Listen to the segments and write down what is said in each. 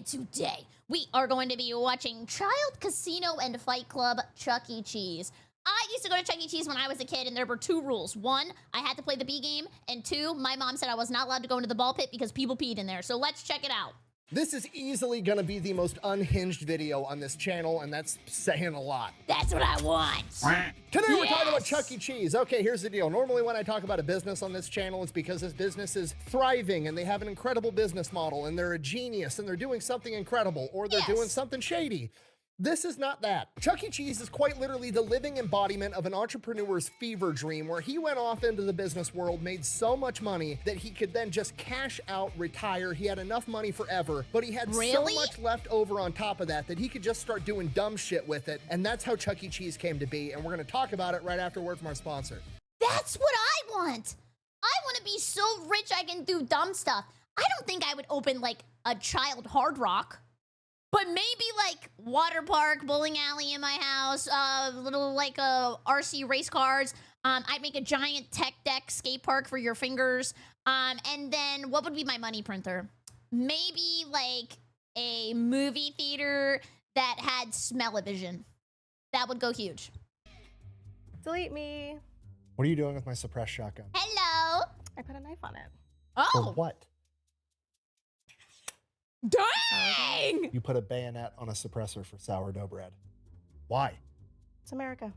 and today we are going to be watching Child Casino and Fight Club Chuck E. Cheese. I used to go to Chuck E. Cheese when I was a kid, and there were two rules. One, I had to play the B game, and two, my mom said I was not allowed to go into the ball pit because people peed in there. So let's check it out. This is easily gonna be the most unhinged video on this channel, and that's saying a lot. That's what I want. Today we're talking about Chuck E. Cheese. Okay, here's the deal. Normally when I talk about a business on this channel, it's because this business is thriving and they have an incredible business model and they're a genius and they're doing something incredible or they're doing something shady. This is not that. Chuck E. Cheese is quite literally the living embodiment of an entrepreneur's fever dream where he went off into the business world, made so much money that he could then just cash out, retire. He had enough money forever, but he had so much left over on top of that that he could just start doing dumb shit with it. And that's how Chuck E. Cheese came to be. And we're gonna talk about it right after a word from our sponsor. That's what I want. I want to be so rich I can do dumb stuff. I don't think I would open like a child Hard Rock. But maybe like water park, bowling alley in my house, little like RC race cars. I'd make a giant tech deck skate park for your fingers. And then what would be my money printer? Maybe like a movie theater that had smell-o-vision. That would go huge. Delete me. What are you doing with my suppressed shotgun? Hello. I put a knife on it. Oh. For what? Dang! You put a bayonet on a suppressor for sourdough bread. Why? It's America.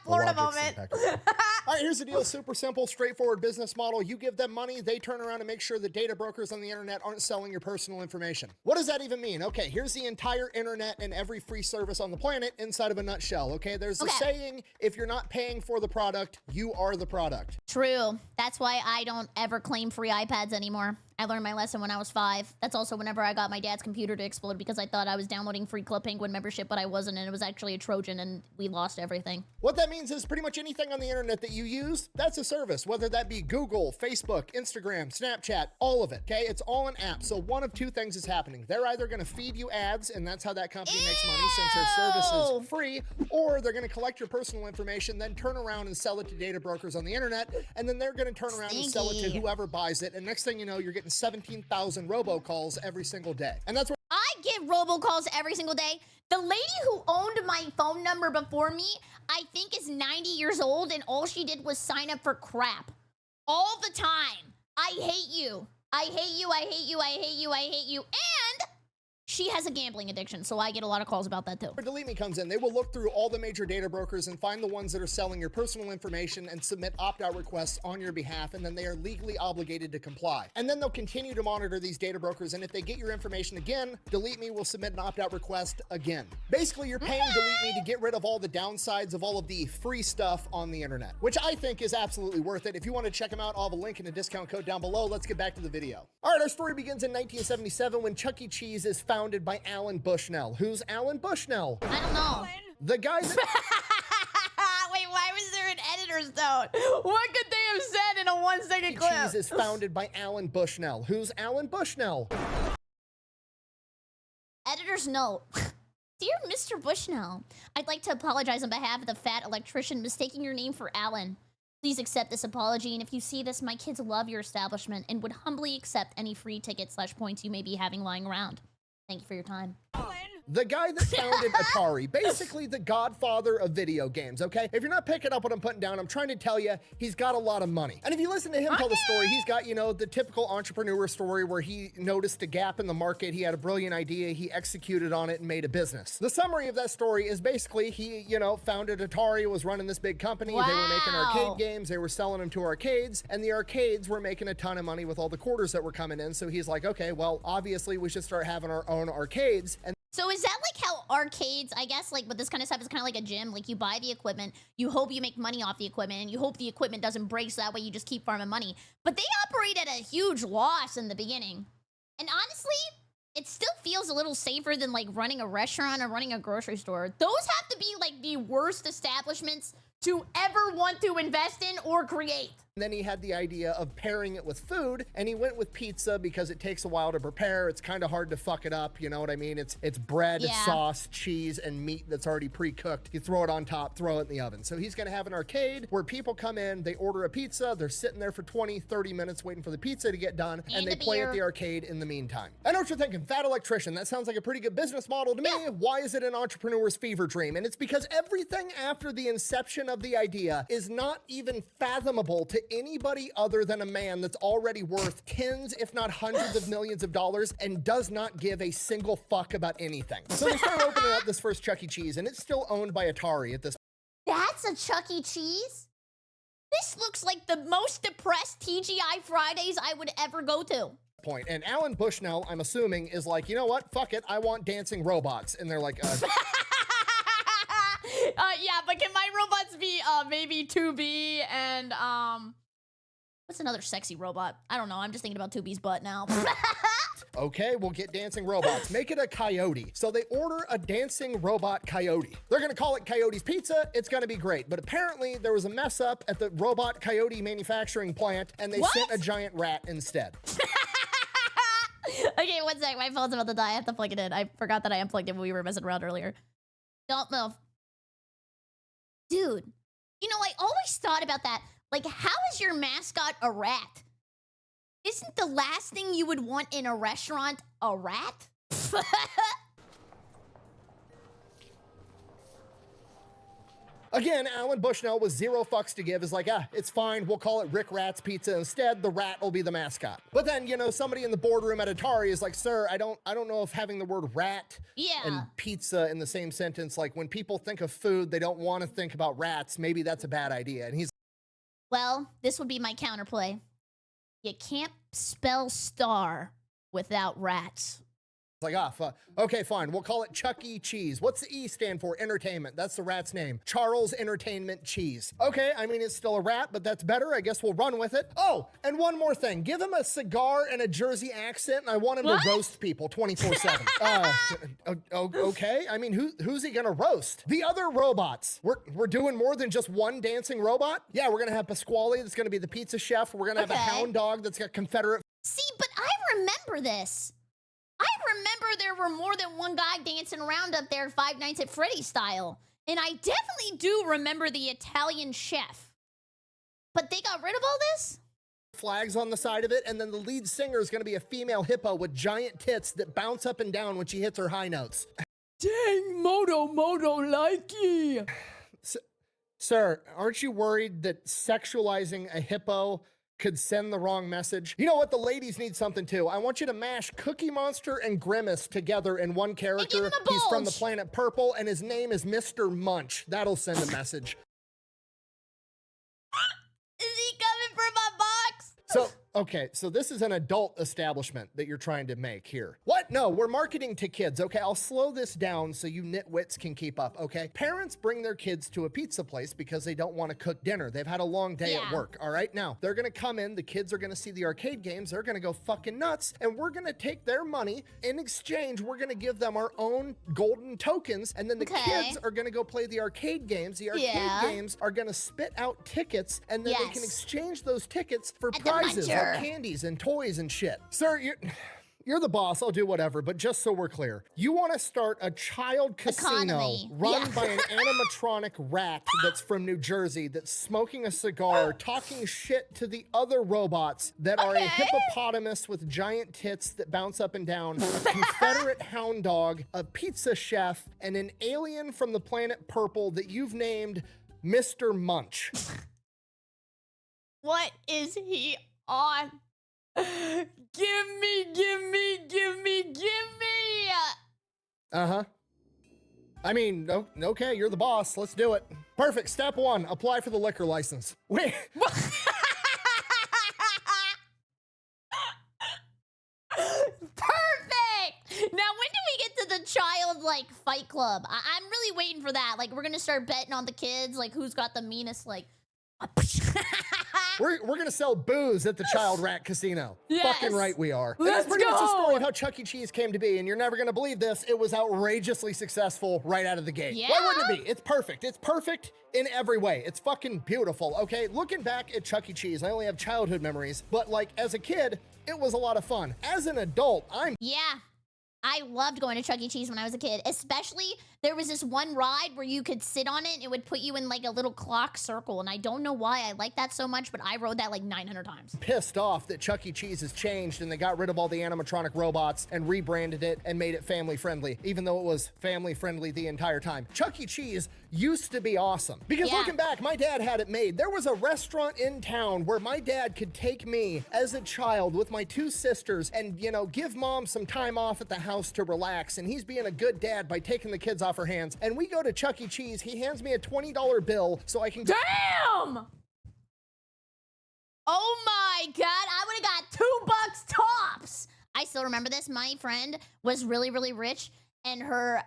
Florida moment. All right, here's the deal. Super simple, straightforward business model. You give them money, they turn around and make sure the data brokers on the internet aren't selling your personal information. What does that even mean? Okay, here's the entire internet and every free service on the planet inside of a nutshell, okay? There's a saying, if you're not paying for the product, you are the product. True. That's why I don't ever claim free iPads anymore. I learned my lesson when I was 5. That's also whenever I got my dad's computer to explode because I thought I was downloading free Club Penguin membership, but I wasn't, and it was actually a Trojan, and we lost everything. What that means is pretty much anything on the internet that you use, that's a service, whether that be Google, Facebook, Instagram, Snapchat, all of it, okay? It's all an app, so one of two things is happening. They're either gonna feed you ads, and that's how that company makes money since their service is free, or they're gonna collect your personal information, then turn around and sell it to data brokers on the internet, and then they're gonna turn around and sell it to whoever buys it, and next thing you know, you're getting 17,000 robocalls every single day. And that's what I get robocalls every single day. The lady who owned my phone number before me, I think is 90 years old, and all she did was sign up for crap. All the time. I hate you. I hate you, I hate you, I hate you, I hate you. And she has a gambling addiction, so I get a lot of calls about that too. Delete Me comes in. They will look through all the major data brokers and find the ones that are selling your personal information and submit opt-out requests on your behalf, and then they are legally obligated to comply. And then they'll continue to monitor these data brokers, and if they get your information again, Delete Me will submit an opt-out request again. Basically, you're paying Delete Me to get rid of all the downsides of all of the free stuff on the internet, which I think is absolutely worth it. If you want to check them out, I'll have a link and a discount code down below. Let's get back to the video. All right, our story begins in 1977 when Chuck E. Cheese is founded by Nolan Bushnell. Who's Nolan Bushnell? I don't know. The guy that... Wait, why was there an editor's note? What could they have said in a 1-second clip? Cheese is founded by Nolan Bushnell. Who's Nolan Bushnell? Editor's note. Dear Mr. Bushnell, I'd like to apologize on behalf of the Fat Electrician mistaking your name for Alan. Please accept this apology, and if you see this, my kids love your establishment and would humbly accept any free tickets/points you may be having lying around. Thank you for your time. The guy that founded Atari, basically the godfather of video games, okay? If you're not picking up what I'm putting down, I'm trying to tell you, he's got a lot of money. And if you listen to him tell the story, he's got, you know, the typical entrepreneur story where he noticed a gap in the market, he had a brilliant idea, he executed on it and made a business. The summary of that story is basically he, you know, founded Atari, was running this big company, they were making arcade games, they were selling them to arcades, and the arcades were making a ton of money with all the quarters that were coming in, so he's like, okay, well, obviously we should start having our own arcades. And so is that like how arcades, I guess, like with this kind of stuff, is kind of like a gym? Like you buy the equipment, you hope you make money off the equipment, and you hope the equipment doesn't break so that way you just keep farming money. But they operate at a huge loss in the beginning. And honestly, it still feels a little safer than like running a restaurant or running a grocery store. Those have to be like the worst establishments to ever want to invest in or create. And then he had the idea of pairing it with food, and he went with pizza because it takes a while to prepare. It's kind of hard to fuck it up, you know what I mean? It's bread, sauce, cheese, and meat that's already pre-cooked. You throw it on top, throw it in the oven. So he's gonna have an arcade where people come in, they order a pizza, they're sitting there for 20, 30 minutes waiting for the pizza to get done, and they play at the arcade in the meantime. I know what you're thinking, Fat Electrician, that sounds like a pretty good business model to me. Why is it an entrepreneur's fever dream? And it's because everything after the inception of the idea is not even fathomable to anybody other than a man that's already worth tens, if not hundreds of millions of dollars and does not give a single fuck about anything. So they start opening up this first Chuck E. Cheese, and it's still owned by Atari at this point. That's a Chuck E. Cheese? This looks like the most depressed TGI Fridays I would ever go to. And Nolan Bushnell, I'm assuming, is like, you know what? Fuck it. I want dancing robots. And they're like, yeah, but can my robots be maybe 2B and what's another sexy robot? I don't know. I'm just thinking about 2B's butt now. okay, we'll get dancing robots. Make it a coyote. So they order a dancing robot coyote. They're gonna call it Coyote's Pizza. It's gonna be great. But apparently there was a mess up at the robot coyote manufacturing plant, and they sent a giant rat instead. Okay, one sec. My phone's about to die. I have to plug it in. I forgot that I unplugged it when we were messing around earlier. Don't move. Dude, you know, I always thought about that. Like, how is your mascot a rat? Isn't the last thing you would want in a restaurant a rat? Again, Nolan Bushnell with zero fucks to give is like, it's fine. We'll call it Rick Rat's Pizza instead. The rat will be the mascot. But then, you know, somebody in the boardroom at Atari is like, sir, I don't know if having the word rat and pizza in the same sentence, like when people think of food, they don't want to think about rats. Maybe that's a bad idea. And he's well, this would be my counterplay. You can't spell star without rats. like, okay, fine. We'll call it Chuck E. Cheese. What's the E stand for? Entertainment. That's the rat's name. Charles Entertainment Cheese. Okay, I mean, it's still a rat, but that's better. I guess we'll run with it. Oh, and one more thing. Give him a cigar and a Jersey accent, and I want him to roast people 24/7. Okay. I mean, who's he gonna roast? The other robots. We're doing more than just one dancing robot? Yeah, we're gonna have Pasquali that's gonna be the pizza chef. We're gonna have a hound dog that's got Confederate. See, but I remember this. I remember there were more than one guy dancing around up there Five Nights at Freddy's style. And I definitely do remember the Italian chef. But they got rid of all this? Flags on the side of it, and then the lead singer is going to be a female hippo with giant tits that bounce up and down when she hits her high notes. Dang, Moto likey. Sir, aren't you worried that sexualizing a hippo could send the wrong message? You know what? The ladies need something too. I want you to mash Cookie Monster and Grimace together in one character. He's from the planet Purple, and his name is Mr. Munch. That'll send a message. Is he coming for my box? So this is an adult establishment that you're trying to make here. What? No, we're marketing to kids, okay? I'll slow this down so you nitwits can keep up, okay? Parents bring their kids to a pizza place because they don't want to cook dinner. They've had a long day at work, all right? Now, they're gonna come in, the kids are gonna see the arcade games, they're gonna go fucking nuts, and we're gonna take their money. In exchange, we're gonna give them our own golden tokens, and then the kids are gonna go play the arcade games. The arcade games are gonna spit out tickets, and then they can exchange those tickets for prizes. Candies and toys and shit. Sir, you're the boss. I'll do whatever, but just so we're clear, you want to start a child casino run by an animatronic rat that's from New Jersey that's smoking a cigar, talking shit to the other robots that are a hippopotamus with giant tits that bounce up and down, a Confederate hound dog, a pizza chef, and an alien from the planet Purple that you've named Mr. Munch. What is he on? Give me. I mean, okay, you're the boss. Let's do it. Perfect. Step 1, apply for the liquor license. Wait. Perfect. Now, when do we get to the child, like, fight club? I'm really waiting for that. Like, we're gonna start betting on the kids, like, who's got the meanest, like... We're gonna sell booze at the Child Rat Casino. Yes. Fucking right we are. Let's That's pretty much the story go. of how Chuck E. Cheese came to be, and you're never gonna believe this. It was outrageously successful right out of the gate. Yeah? Why wouldn't it be? It's perfect. It's perfect in every way. It's fucking beautiful, okay? Looking back at Chuck E. Cheese, I only have childhood memories, but like as a kid, it was a lot of fun. As an adult, Yeah. I loved going to Chuck E. Cheese when I was a kid. Especially, there was this one ride where you could sit on it and it would put you in like a little clock circle. And I don't know why I like that so much, but I rode that like 900 times. pissed off that Chuck E. Cheese has changed and they got rid of all the animatronic robots and rebranded it and made it family friendly, even though it was family friendly the entire time. Chuck E. Cheese used to be awesome because Yeah. looking back, my dad had it made. There was a restaurant in town where my dad could take me as a child with my two sisters and, you know, give mom some time off at the house to relax. And he's being a good dad by taking the kids off her hands. And we go to Chuck E. Cheese. He hands me a $20 bill so I can go. Damn! Oh my God, I would have got $2 tops. I still remember this. My friend was really, really rich and her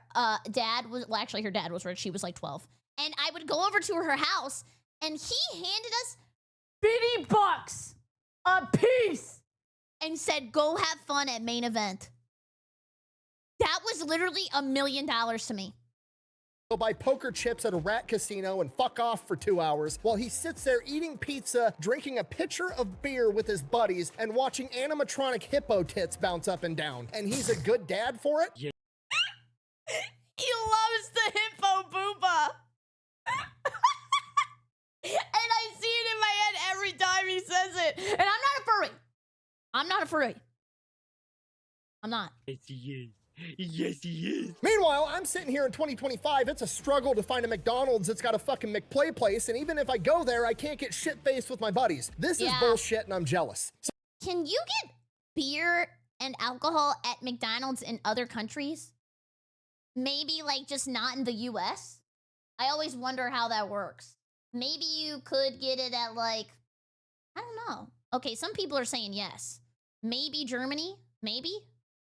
dad was, well, actually her dad was rich. She was like 12. And I would go over to her house and he handed us $50 a piece. and said, go have fun at main event. That was literally $1 million to me. Go buy poker chips at a rat casino and fuck off for 2 hours while he sits there eating pizza, drinking a pitcher of beer with his buddies, and watching animatronic hippo tits bounce up and down. And he's a good dad for it? He loves the hippo booba. And I see it in my head every time he says it. And I'm not a furry. I'm not a furry. I'm not. Yes, he is. Yes, he is. Meanwhile, I'm sitting here in 2025. It's a struggle to find a McDonald's that's got a fucking McPlay place, and even if I go there, I can't get shit-faced with my buddies. This is Yeah. bullshit, and I'm jealous. Can you get beer and alcohol at McDonald's in other countries? Maybe like just not in the US? I always wonder how that works. Maybe you could get it at like, I don't know. Okay, some people are saying yes. Maybe Germany? Maybe?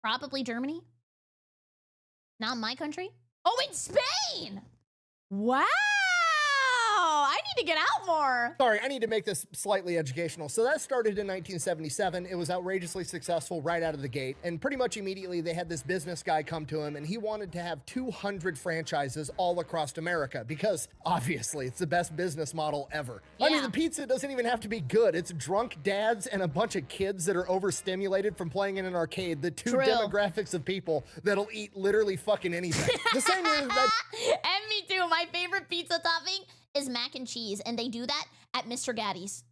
Probably Germany? Not my country? Oh, in Spain! Wow! I need to get out more. Sorry, I need to make this slightly educational. So that started in 1977. It was outrageously successful right out of the gate. And pretty much immediately they had this business guy come to him and he wanted to have 200 franchises all across America because obviously it's the best business model ever. I mean, Yeah. the pizza doesn't even have to be good. It's drunk dads and a bunch of kids that are overstimulated from playing in an arcade. The two True. demographics of people that'll eat literally fucking anything. The same year that And me too. My favorite pizza topping is mac and cheese, and they do that at Mr. Gaddy's.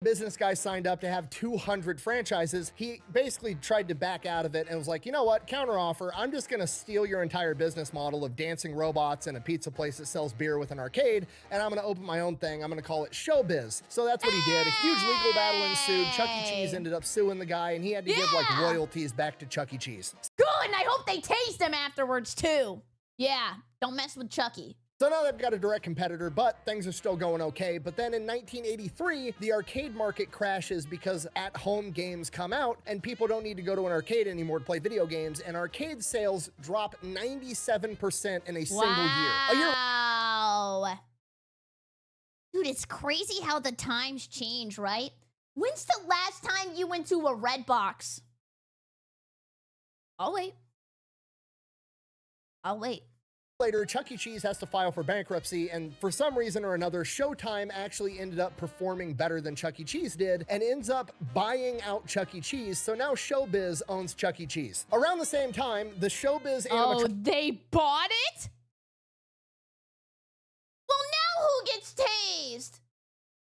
business guy signed up to have 200 franchises, he basically tried to back out of it and was like, you know what, counteroffer, I'm just gonna steal your entire business model of dancing robots and a pizza place that sells beer with an arcade, and I'm gonna open my own thing. I'm gonna call it Showbiz. So that's what he did. A huge legal battle ensued. Chuck E. Cheese ended up suing the guy, and he had to give like Yeah. royalties back to Chuck E. Cheese. Good, and I hope they taste them afterwards too. Yeah, don't mess with Chucky. So now they've got a direct competitor, but things are still going okay. But then in 1983, the arcade market crashes because at-home games come out and people don't need to go to an arcade anymore to play video games, and arcade sales drop 97% in a single year. A year Wow. Dude, it's crazy how the times change, right? When's the last time you went to a Red Box? I'll wait. later, Chuck E. Cheese has to file for bankruptcy, and for some reason or another, Showtime actually ended up performing better than Chuck E. Cheese did and ends up buying out Chuck E. Cheese, so now Showbiz owns Chuck E. Cheese. Around the same time, the Showbiz Oh, they bought it? Well, now who gets tased?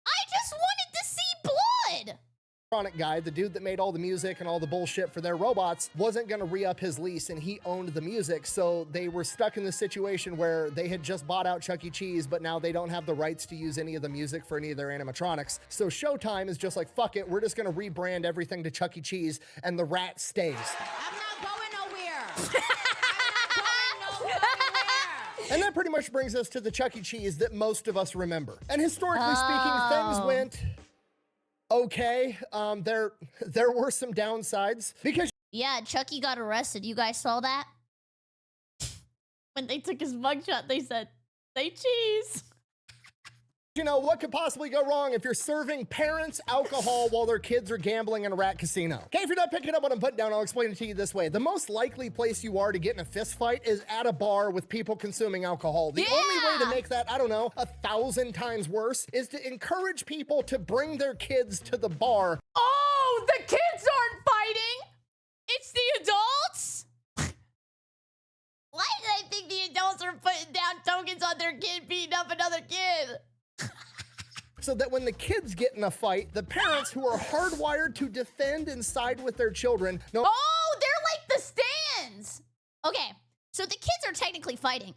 I just wanted to see blood. animatronic guy, the dude that made all the music and all the bullshit for their robots, wasn't gonna re-up his lease, and he owned the music, so they were stuck in this situation where they had just bought out Chuck E. Cheese, but now they don't have the rights to use any of the music for any of their animatronics. So Showtime is just like, fuck it, we're just gonna rebrand everything to Chuck E. Cheese, and the rat stays. I'm not going nowhere. I'm not going nowhere. And that pretty much brings us to the Chuck E. Cheese that most of us remember. And historically speaking, things went okay. There were some downsides because Yeah, Chucky got arrested. You guys saw that? When they took his mugshot, they said, "Say cheese." You know, what could possibly go wrong if you're serving parents alcohol while their kids are gambling in a rat casino? Okay, if you're not picking up what I'm putting down, I'll explain it to you this way. The most likely place you are to get in a fist fight is at a bar with people consuming alcohol. The only way to make that, I don't know, 1,000 times worse is to encourage people to bring their kids to the bar. Oh, the kids aren't fighting. It's the adults. Why did I think the adults are putting down tokens on their kid beating up another kid? So that when the kids get in a fight, the parents who are hardwired to defend and side with their children know. Oh, they're like the stands. Okay, so the kids are technically fighting,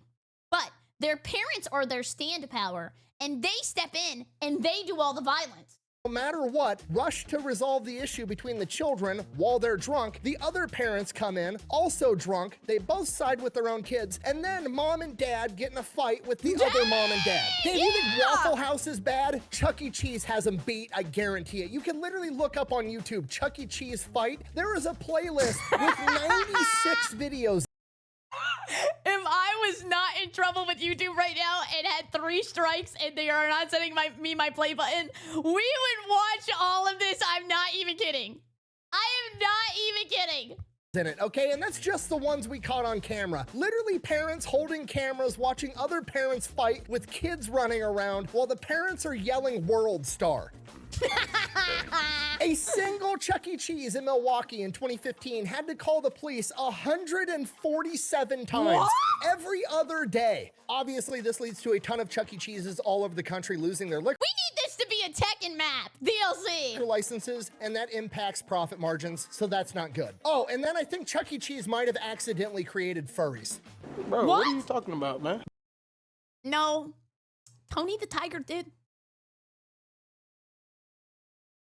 but their parents are their stand power, and they step in and they do all the violence. No matter what, rush to resolve the issue between the children while they're drunk. The other parents come in, also drunk. They both side with their own kids, and then mom and dad get in a fight with the other mom and dad. Dave, you think Waffle House is bad? Chuck E. Cheese has them beat, I guarantee it. You can literally look up on YouTube, Chuck E. Cheese fight. There is a playlist with 96 videos. If I was not in trouble with YouTube right now and had 3 strikes and they are not sending me my play button, we would watch all of this. I'm not even kidding. I am not even kidding. In it, okay? And that's just the ones we caught on camera. Literally parents holding cameras, watching other parents fight with kids running around while the parents are yelling "World Star." A single Chuck E. Cheese in Milwaukee in 2015 had to call the police 147 times every other day. Obviously, this leads to a ton of Chuck E. Cheeses all over the country losing their liquor We need this to be a Tekken map DLC. licenses, and that impacts profit margins, so that's not good. Oh, and then I think Chuck E. Cheese might have accidentally created furries. Bro, what are you talking about, man? No, Tony the Tiger did.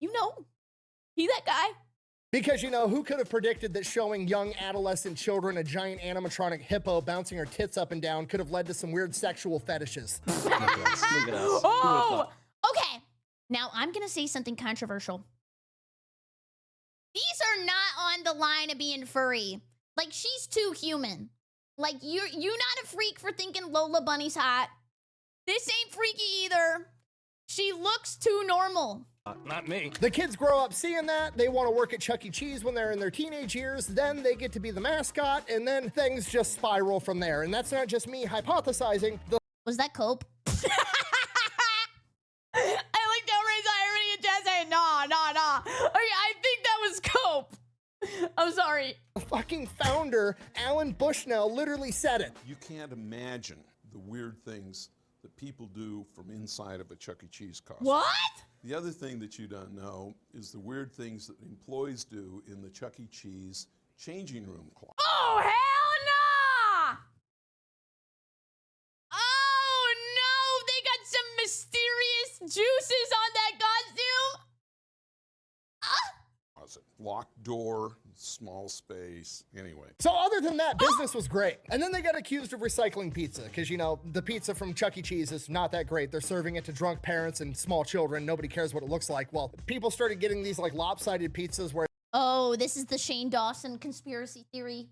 You know, he that guy. Because, you know, who could have predicted that showing young adolescent children a giant animatronic hippo bouncing her tits up and down could have led to some weird sexual fetishes? Look at us. Oh, Okay, now I'm gonna say something controversial. These are not on the line of being furry. Like, she's too human. Like, you're not a freak for thinking Lola Bunny's hot. This ain't freaky either. She looks too normal. Not me. The kids grow up seeing that. They want to work at Chuck E. Cheese when they're in their teenage years. Then they get to be the mascot, and then things just spiral from there. And that's not just me hypothesizing. Was that Cope? I like Del Rey's irony and Jazz saying, nah. Okay, I think that was Cope. I'm sorry. The fucking founder, Nolan Bushnell, literally said it. You can't imagine the weird things that people do from inside of a Chuck E. Cheese costume. What? The other thing that you don't know is the weird things that employees do in the Chuck E. Cheese changing room closet. Oh, hell nah! Oh, no! They got some mysterious juices on that costume! Locked door, small space, anyway. So other than that, business was great. And then they got accused of recycling pizza because, you know, the pizza from Chuck E. Cheese is not that great. They're serving it to drunk parents and small children. Nobody cares what it looks like. Well, people started getting these like lopsided pizzas where Oh, this is the Shane Dawson conspiracy theory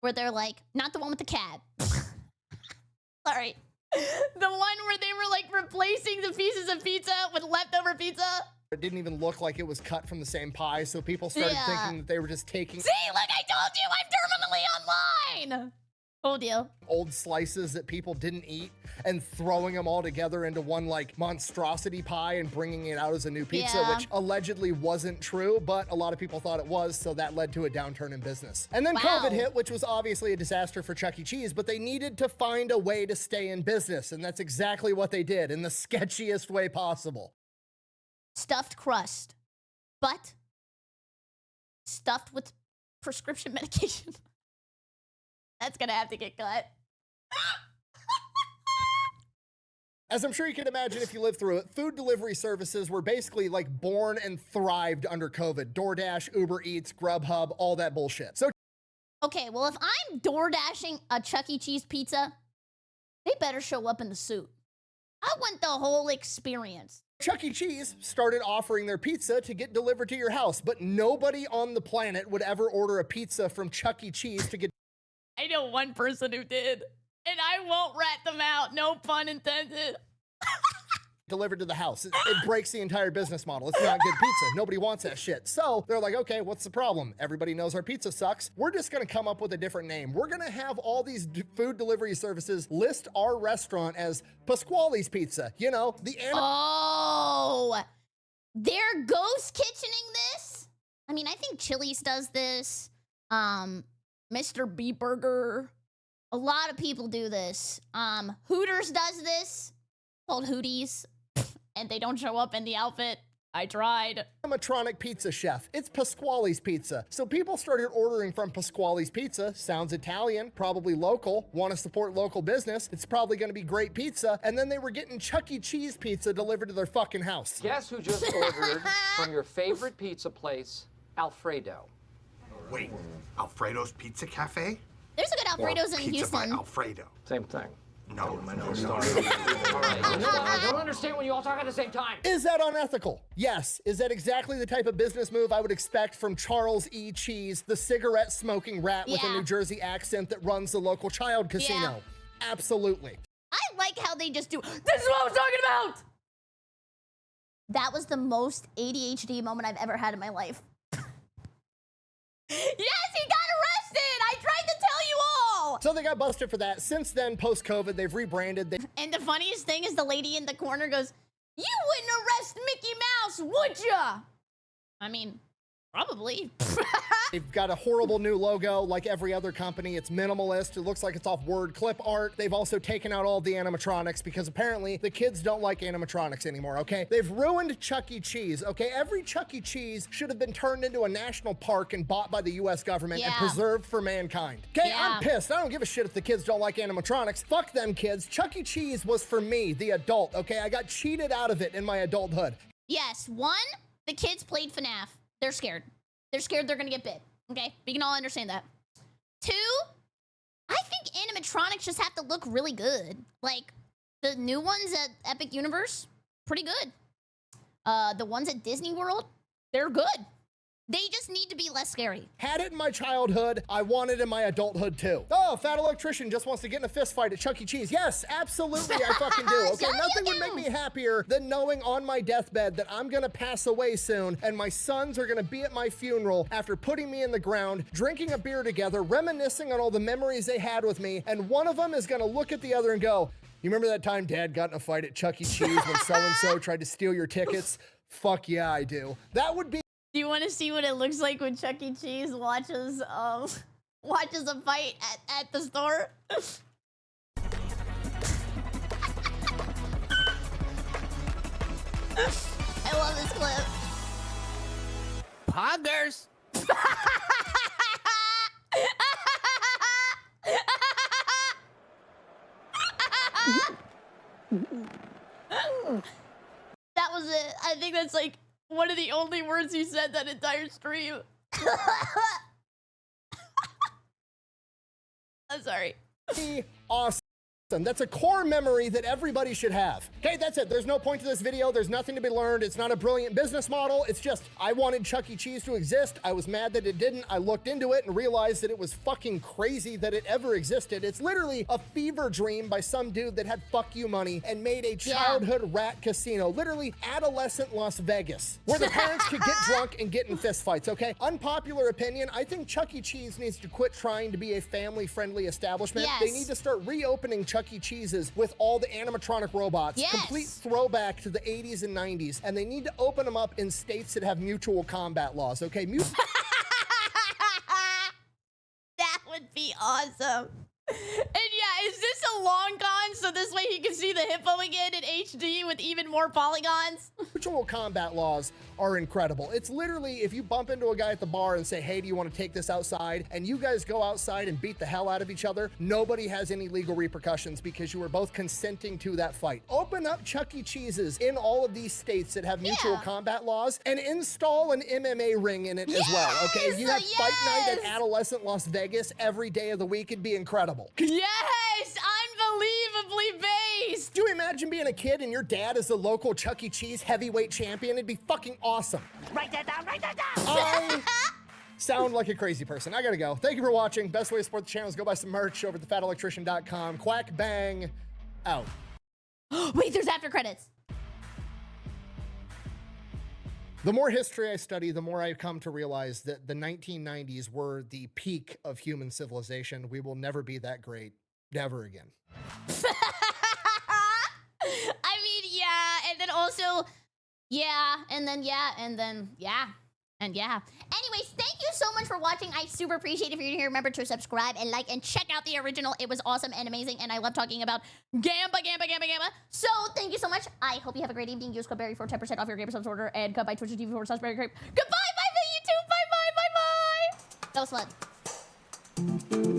where they're like, not the one with the cat. Sorry. The one where they were like replacing the pieces of pizza with leftover pizza. it didn't even look like it was cut from the same pie. So people started thinking that they were just taking See, like I told you, I'm terminally online. Told you. old slices that people didn't eat and throwing them all together into one like monstrosity pie and bringing it out as a new pizza, Yeah. which allegedly wasn't true, but a lot of people thought it was, so that led to a downturn in business. And then Wow. COVID hit, which was obviously a disaster for Chuck E. Cheese, but they needed to find a way to stay in business, and that's exactly what they did in the sketchiest way possible. Stuffed crust, but stuffed with prescription medication. That's gonna have to get cut. As I'm sure you can imagine if you lived through it, food delivery services were basically like born and thrived under COVID. DoorDash, Uber Eats, Grubhub, all that bullshit. So Okay, well, if I'm door dashing a Chuck E. Cheese pizza, they better show up in the suit. I want the whole experience. Chuck E. Cheese started offering their pizza to get delivered to your house, but nobody on the planet would ever order a pizza from Chuck E. Cheese to get I know one person who did, and I won't rat them out. No pun intended. delivered to the house. It breaks the entire business model. It's not good pizza. Nobody wants that shit. So they're like, okay, what's the problem? Everybody knows our pizza sucks. We're just gonna come up with a different name. We're gonna have all these food delivery services list our restaurant as Pasquali's Pizza. You know, the Oh, they're ghost kitchening this? I mean, I think Chili's does this. Mr. B Burger. A lot of people do this. Hooters does this. Called Hooties. And they don't show up in the outfit. I tried. animatronic pizza chef. It's Pasquali's Pizza. So people started ordering from Pasquali's Pizza. Sounds Italian, probably local, want to support local business. It's probably going to be great pizza. And then they were getting Chuck E. Cheese pizza delivered to their fucking house. Guess who just ordered from your favorite pizza place, Alfredo? Wait, Alfredo's Pizza Cafe? There's a good Alfredo's in Pizza Houston. by Alfredo. Same thing. No. All right. I don't understand when you all talk at the same time. Is that unethical? Yes. Is that exactly the type of business move I would expect from Charles E. Cheese, the cigarette smoking rat with a Yeah. New Jersey accent that runs the local child casino? Absolutely. I like how they just do, this is what I was talking about! That was the most ADHD moment I've ever had in my life. Yes, he got arrested! I tried to tell you all! So they got busted for that. Since then, post-COVID, they've rebranded. And the funniest thing is the lady in the corner goes, you wouldn't arrest Mickey Mouse, would ya? I mean, probably. They've got a horrible new logo like every other company. It's minimalist. It looks like it's off word clip art. They've also taken out all the animatronics because apparently the kids don't like animatronics anymore, okay? They've ruined Chuck E. Cheese, okay? Every Chuck E. Cheese should have been turned into a national park and bought by the US government and Yeah. preserved for mankind. Okay, Yeah. I'm pissed. I don't give a shit if the kids don't like animatronics. Fuck them kids. Chuck E. Cheese was for me, the adult, okay? I got cheated out of it in my adulthood. Yes, one, the kids played FNAF. They're scared. They're scared they're gonna get bit. Okay, we can all understand that. Two, I think animatronics just have to look really good. Like, the new ones at Epic Universe, pretty good. The ones at Disney World, they're good. They just need to be less scary. Had it in my childhood, I want it in my adulthood too. Oh, Fat Electrician just wants to get in a fist fight at Chuck E. Cheese. Yes, absolutely, I fucking do. Okay, So you nothing would do. make me happier than knowing on my deathbed that I'm gonna pass away soon and my sons are gonna be at my funeral after putting me in the ground, drinking a beer together, reminiscing on all the memories they had with me, and one of them is gonna look at the other and go, you remember that time Dad got in a fight at Chuck E. Cheese when so-and-so tried to steal your tickets? Fuck yeah, I do. That would be Do you want to see what it looks like when Chuck E. Cheese watches watches a fight at the store? I love this clip. Poggers. That was it. I think that's like one of the only words he said that entire stream. I'm sorry. awesome. That's a core memory that everybody should have. Okay, that's it. There's no point to this video. There's nothing to be learned. It's not a brilliant business model. It's just, I wanted Chuck E. Cheese to exist. I was mad that it didn't. I looked into it and realized that it was fucking crazy that it ever existed. It's literally a fever dream by some dude that had fuck you money and made a childhood rat casino, literally adolescent Las Vegas, where the parents could get drunk and get in fistfights, okay? Unpopular opinion, I think Chuck E. Cheese needs to quit trying to be a family-friendly establishment. Yes. They need to start reopening Chuck E. Cheese's with all the animatronic robots. Yes. Complete throwback to the 80s and 90s. And they need to open them up in states that have mutual combat laws, okay? That would be awesome. And yeah, is this a long con so this way he can see the hippo again in HD with even more polygons? Mutual combat laws are incredible. It's literally if you bump into a guy at the bar and say, hey, do you want to take this outside? And you guys go outside and beat the hell out of each other, nobody has any legal repercussions because you were both consenting to that fight. Open up Chuck E. Cheese's in all of these states that have mutual combat laws and install an MMA ring in it as well, okay? You have fight night at adolescent Las Vegas every day of the week. It'd be incredible. Yes! Unbelievably based! Do you imagine being a kid and your dad is the local Chuck E. Cheese heavyweight champion? It'd be fucking awesome. Write that down, write that down. I sound like a crazy person. I gotta go. Thank you for watching. Best way to support the channel is go buy some merch over at thefatelectrician.com. Quack bang out. Wait, there's after credits. The more history I study, the more I come to realize that the 1990s were the peak of human civilization. We will never be that great. Never again. I mean, yeah, and then also, yeah, and then yeah, and then yeah, and yeah. Anyways, thank you so much for watching. I super appreciate it if you're here. Remember to subscribe and like and check out the original. It was awesome and amazing, and I love talking about Gamba. So thank you so much. I hope you have a great evening. Use code Berry for 10% off your Gamer Subs order, and come by twitch.tv/BerryCrepe. Goodbye, bye, YouTube. Bye, bye, bye, bye. That was fun.